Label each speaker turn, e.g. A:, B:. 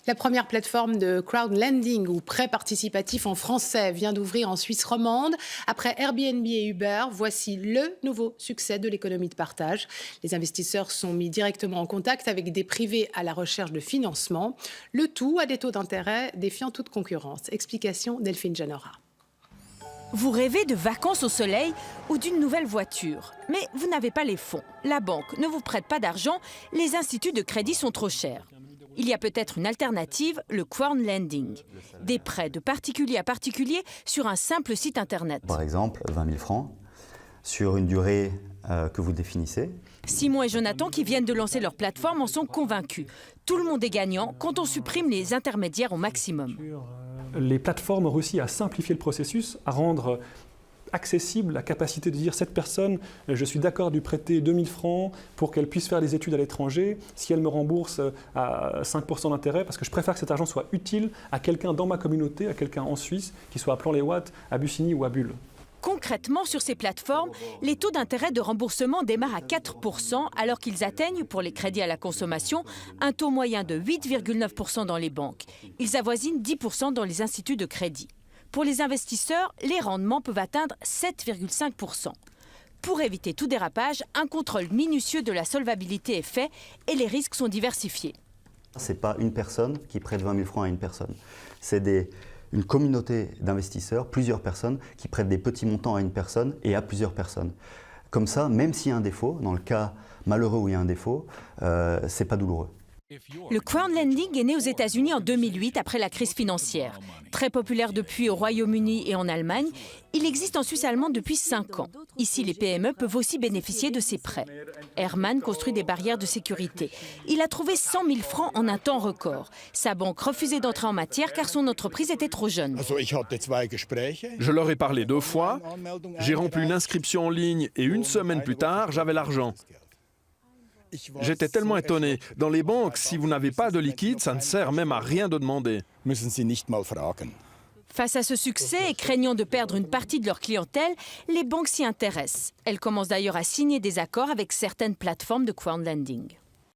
A: La première plateforme de crowdlending ou prêt participatif en français vient d'ouvrir en Suisse romande. Après Airbnb et Uber, voici le nouveau succès de l'économie de partage. Les investisseurs sont mis directement en contact avec des privés à la recherche de financement. Le tout à des taux d'intérêt défiant toute concurrence. Explication Delphine Janora.
B: Vous rêvez de vacances au soleil ou d'une nouvelle voiture, mais vous n'avez pas les fonds. La banque ne vous prête pas d'argent, les instituts de crédit sont trop chers. Il y a peut-être une alternative, le crowdlending. Des prêts de particulier à particulier sur un simple site internet.
C: Par exemple, 20 000 francs sur une durée que vous définissez.
B: Simon et Jonathan, qui viennent de lancer leur plateforme, en sont convaincus. Tout le monde est gagnant quand on supprime les intermédiaires au maximum.
D: Les plateformes ont réussi à simplifier le processus, à rendre accessible la capacité de dire cette personne, je suis d'accord de lui prêter 2 000 francs pour qu'elle puisse faire des études à l'étranger, si elle me rembourse à 5% d'intérêt, parce que je préfère que cet argent soit utile à quelqu'un dans ma communauté, à quelqu'un en Suisse, qui soit à Plan-les-Ouates, à Bussigny ou à Bulle.
B: Concrètement, sur ces plateformes, les taux d'intérêt de remboursement démarrent à 4%, alors qu'ils atteignent, pour les crédits à la consommation, un taux moyen de 8,9% dans les banques. Ils avoisinent 10% dans les instituts de crédit. Pour les investisseurs, les rendements peuvent atteindre 7,5%. Pour éviter tout dérapage, un contrôle minutieux de la solvabilité est fait et les risques sont diversifiés.
C: Ce n'est pas une personne qui prête 20 000 francs à une personne. C'est une communauté d'investisseurs, plusieurs personnes qui prêtent des petits montants à une personne et à plusieurs personnes. Comme ça, même s'il y a un défaut, dans le cas malheureux où il y a un défaut, ce n'est pas douloureux.
B: Le crowdlending est né aux États-Unis en 2008 après la crise financière. Très populaire depuis au Royaume-Uni et en Allemagne, il existe en Suisse allemande depuis 5 ans. Ici, les PME peuvent aussi bénéficier de ces prêts. Herman construit des barrières de sécurité. Il a trouvé 100 000 francs en un temps record. Sa banque refusait d'entrer en matière car son entreprise était trop jeune.
E: Je leur ai parlé 2 fois, j'ai rempli une inscription en ligne et une semaine plus tard, j'avais l'argent. J'étais tellement étonné. Dans les banques, si vous n'avez pas de liquide, ça ne sert même à rien de demander.
B: Face à ce succès et craignant de perdre une partie de leur clientèle, les banques s'y intéressent. Elles commencent d'ailleurs à signer des accords avec certaines plateformes de crowdlending.